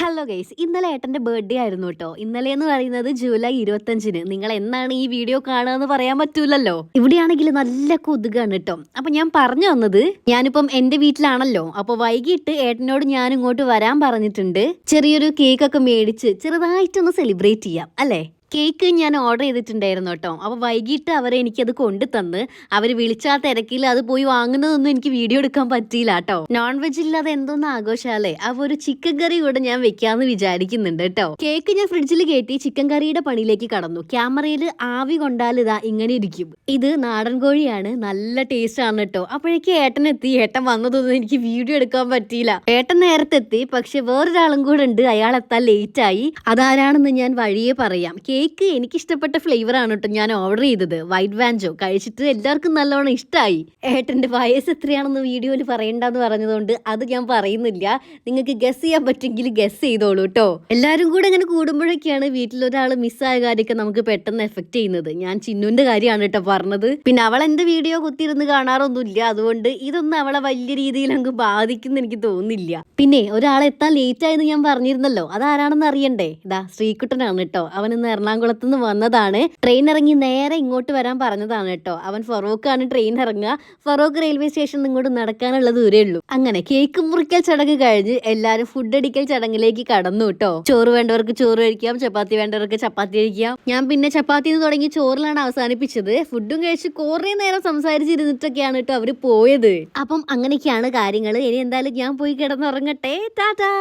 Hello guys, ഇന്നലെ ഏട്ടൻ്റെ birthday ആയിരുന്നു കേട്ടോ. ഇന്നലെ എന്ന് പറയുന്നത് ജൂലൈ 25-ന്. നിങ്ങൾ എന്നാണ് ഈ വീഡിയോ കാണുക എന്ന് പറയാൻ പറ്റൂലല്ലോ. ഇവിടെയാണെങ്കിൽ നല്ല കൊതുകാണ് കേട്ടോ. അപ്പൊ ഞാൻ പറഞ്ഞു വന്നത്, ഞാനിപ്പം എന്റെ വീട്ടിലാണല്ലോ. അപ്പൊ വൈകിട്ട് ഏട്ടനോട് ഞാൻ ഇങ്ങോട്ട് വരാൻ പറഞ്ഞിട്ടുണ്ട്. ചെറിയൊരു കേക്കൊക്കെ മേടിച്ച് ചെറുതായിട്ടൊന്ന് സെലിബ്രേറ്റ് ചെയ്യാം അല്ലേ. കേക്ക് ഞാൻ ഓർഡർ ചെയ്തിട്ടുണ്ടായിരുന്നു കേട്ടോ. അപ്പോൾ വൈകിട്ട് അവരെ എനിക്കത് കൊണ്ടു തന്ന്, അവർ വിളിച്ചാൽ തിരക്കിൽ അത് പോയി വാങ്ങുന്നതൊന്നും എനിക്ക് വീഡിയോ എടുക്കാൻ പറ്റിയില്ല കേട്ടോ. നോൺ വെജ് ഇല്ലാതെ എന്തോന്ന് ആഘോഷാലേ. അപ്പോൾ ഒരു ചിക്കൻ കറി കൂടെ ഞാൻ വെക്കാന്ന് വിചാരിക്കുന്നുണ്ട് കേട്ടോ. കേക്ക് ഞാൻ ഫ്രിഡ്ജിൽ കയറ്റി ചിക്കൻ കറിയുടെ പണിയിലേക്ക് കടന്നു. ക്യാമറയിൽ ആവി കൊണ്ടാൽ ഇതാ ഇങ്ങനെ ഇരിക്കും. ഇത് നാടൻ കോഴിയാണ്, നല്ല ടേസ്റ്റ് ആണ് കേട്ടോ. അപ്പോഴേക്ക് ഏട്ടൻ എത്തി. ഏട്ടൻ വന്നതൊന്നും എനിക്ക് വീഡിയോ എടുക്കാൻ പറ്റിയില്ല. ഏട്ടൻ നേരത്തെ എത്തി, പക്ഷെ വേറൊരാളും കൂടെ ഉണ്ട്. അയാൾ എത്താൻ ലേറ്റ് ആയി. അതാരാണെന്ന് ഞാൻ വഴിയേ പറയാം. കേക്ക് എനിക്കിഷ്ടപ്പെട്ട ഫ്ലേവർ ആണ് കേട്ടോ ഞാൻ ഓർഡർ ചെയ്തത്. വൈറ്റ് വാൻജോ കഴിച്ചിട്ട് എല്ലാവർക്കും നല്ലോണം ഇഷ്ടമായി. ഏട്ടൻ്റെ വയസ്സ് എത്രയാണെന്ന് വീഡിയോയിൽ പറയണ്ടെന്ന് പറഞ്ഞതുകൊണ്ട് അത് ഞാൻ പറയുന്നില്ല. നിങ്ങൾക്ക് ഗസ് ചെയ്യാൻ പറ്റുമെങ്കിൽ ഗസ് ചെയ്തോളൂ കേട്ടോ. എല്ലാവരും കൂടെ അങ്ങനെ കൂടുമ്പോഴൊക്കെയാണ് വീട്ടിലൊരാൾ മിസ്സായ കാര്യമൊക്കെ നമുക്ക് പെട്ടെന്ന് എഫക്ട് ചെയ്യുന്നത്. ഞാൻ ചിന്നുവിൻ്റെ കാര്യമാണ് കേട്ടോ പറഞ്ഞത്. പിന്നെ അവൾ എൻ്റെ വീഡിയോ കുത്തിയിരുന്ന് കാണാറൊന്നുമില്ല, അതുകൊണ്ട് ഇതൊന്നും അവളെ വലിയ രീതിയിൽ അങ്ങ് ബാധിക്കുന്ന എനിക്ക് തോന്നുന്നില്ല. പിന്നെ ഒരാളെത്താൻ ലേറ്റ് ആയെന്ന് ഞാൻ പറഞ്ഞിരുന്നല്ലോ, അതാരാണെന്ന് അറിയണ്ടേ? ഇതാ ശ്രീകുട്ടനാണ് കേട്ടോ. അവനിന്ന് എറണാകുളത്ത് നിന്ന് വന്നതാണ്. ട്രെയിൻ ഇറങ്ങി നേരെ ഇങ്ങോട്ട് വരാൻ പറഞ്ഞതാണ് കേട്ടോ. അവൻ ഫറൂഖാണ് ട്രെയിൻ ഇറങ്ങുക. ഫറൂഖ് റെയിൽവേ സ്റ്റേഷനിൽ ഇങ്ങോട്ട് നടക്കാനുള്ള ദൂരേ ഉള്ളൂ. അങ്ങനെ കേക്ക് മുറിക്കൽ ചടങ്ങ് കഴിഞ്ഞ് എല്ലാവരും ഫുഡ് അടിക്കൽ ചടങ്ങിലേക്ക് കടന്നു കേട്ടോ. ചോറ് വേണ്ടവർക്ക് ചോറ് കഴിക്കാം, ചപ്പാത്തി വേണ്ടവർക്ക് ചപ്പാത്തി കഴിക്കാം. ഞാൻ പിന്നെ ചപ്പാത്തി തുടങ്ങി ചോറിലാണ് അവസാനിപ്പിച്ചത്. ഫുഡും കഴിച്ച് കുറേ നേരം സംസാരിച്ചിരുന്നിട്ടൊക്കെയാണ് കേട്ടോ അവര് പോയത്. അപ്പം അങ്ങനെയൊക്കെയാണ് കാര്യങ്ങൾ. ഇനി എന്തായാലും ഞാൻ പോയി കിടന്നുറങ്ങട്ടെ. ടാറ്റാ.